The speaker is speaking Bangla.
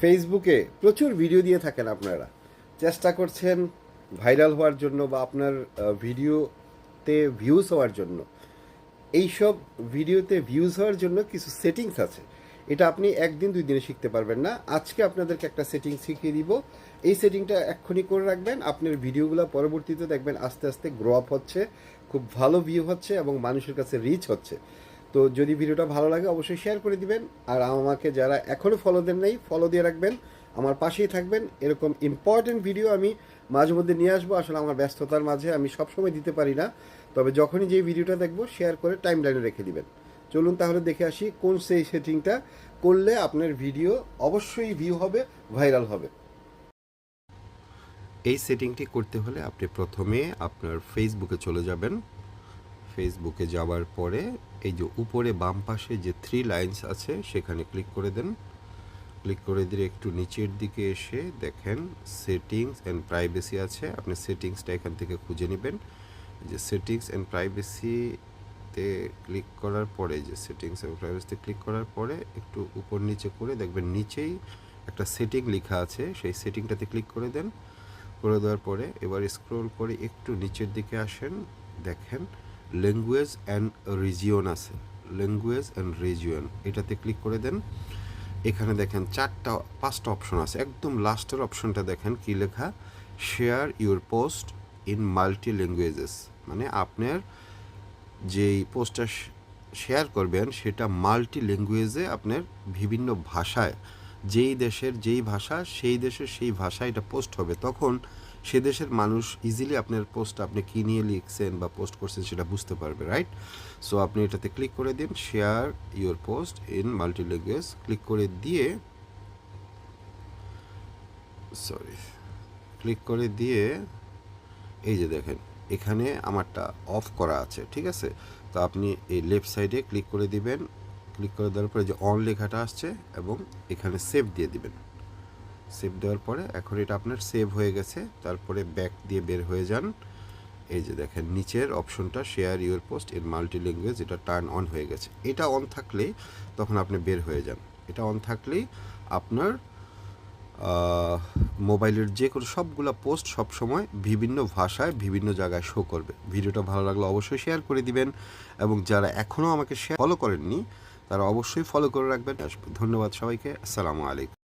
ফেসবুকে প্রচুর ভিডিও দিয়ে থাকেন আপনারা, চেষ্টা করছেন ভাইরাল হওয়ার জন্য বা আপনার ভিডিওতে ভিউজ হওয়ার জন্য। এইসব ভিডিওতে ভিউজ হওয়ার জন্য কিছু সেটিংস আছে, এটা আপনি একদিন দুই দিনে শিখতে পারবেন না। আজকে আপনাদেরকে একটা সেটিং শিখিয়ে দিব। এই সেটিংটা এক্ষুনি করে রাখবেন, আপনার ভিডিওগুলো পরবর্তীতে দেখবেন আস্তে আস্তে গ্রো আপ হচ্ছে, খুব ভালো ভিউ হচ্ছে এবং মানুষের কাছে রিচ হচ্ছে। তো যদি ভিডিওটা ভালো লাগে অবশ্যই শেয়ার করে দিবেন, আর আমাকে যারা এখনও ফলো দেন নাই ফলো দিয়ে রাখবেন, আমার পাশেই থাকবেন। এরকম ইম্পর্টেন্ট ভিডিও আমি মাঝে মধ্যে নিয়ে আসবো। আসলে আমার ব্যস্ততার মাঝে আমি সবসময় দিতে পারি না, তবে যখনই যে ভিডিওটা দেখবো শেয়ার করে টাইম লাইনে রেখে দিবেন। চলুন তাহলে দেখে আসি কোন সেই সেটিংটা করলে আপনার ভিডিও অবশ্যই ভিউ হবে, ভাইরাল হবে। এই সেটিংটি করতে হলে আপনি প্রথমে আপনার ফেসবুকে চলে যাবেন। ফেসবুকে যাওয়ার পরে এই যে উপরে বাম পাশে যে 3 লাইনস আছে সেখানে ক্লিক করে দেন। ক্লিক করে দিয়ে একটু নিচের দিকে এসে দেখেন সেটিংস অ্যান্ড প্রাইভেসি আছে, আপনি সেটিংসটা এখান থেকে খুঁজে নেবেন। যে সেটিংস অ্যান্ড প্রাইভেসিতে ক্লিক করার পরে যে সেটিংস অ্যান্ড প্রাইভেসিতে ক্লিক করার পরে একটু উপর নিচে করে দেখবেন নিচেই একটা সেটিং লেখা আছে, সেই সেটিংটাতে ক্লিক করে দেন। করে দেওয়ার পরে এবার স্ক্রল করে একটু নিচের দিকে আসেন, দেখেন ল্যাঙ্গুয়েজ অ্যান্ড রিজিয়ন আছে, ল্যাঙ্গুয়েজ অ্যান্ড রিজিয়ন এটাতে ক্লিক করে দেন। এখানে দেখেন 5টা অপশন আছে, একদম লাস্টের অপশনটা দেখেন কি লেখা, share your post in multi languages, মানে আপনার যেই পোস্টটা শেয়ার করবেন সেটা মাল্টি ল্যাঙ্গুয়েজে আপনার বিভিন্ন ভাষায়, যেই দেশের যেই ভাষা সেই দেশের সেই ভাষায় এটা পোস্ট হবে, তখন সে দেশের মানুষ ইজিলি আপনার পোস্ট আপনি কী নিয়ে লিখছেন বা পোস্ট করছেন সেটা বুঝতে পারবে, রাইট? সো আপনি এটাতে ক্লিক করে দিন, share your post in multi language, click করে দিয়ে ক্লিক করে দিয়ে এই যে দেখেন এখানে আমারটা অফ করা আছে, ঠিক আছে? তো আপনি এই লেফট সাইডে ক্লিক করে দিবেন, ক্লিক করে দেওয়ার পরে যে অন লেখাটা আসছে এবং এখানে সেভ দিয়ে দিবেন। সেভ দেওয়ার পরে এখন এটা আপনার সেভ হয়ে গেছে, তারপরে ব্যাক দিয়ে বের হয়ে যান। এই যে দেখেন নিচের অপশনটা share your post in multi language, এটা টার্ন অন হয়ে গেছে। এটা অন থাকলে তখন আপনি বের হয়ে যান। এটা অন থাকলেই আপনার মোবাইলের যে কোনো সবগুলো পোস্ট সবসময় বিভিন্ন ভাষায় বিভিন্ন জায়গায় শো করবে। ভিডিওটা ভালো লাগলে অবশ্যই শেয়ার করে দিবেন, এবং যারা এখনও আমাকে ফলো করেননি তারা অবশ্যই ফলো করে রাখবেন। ধন্যবাদ সবাইকে, আসসালামু আলাইকুম।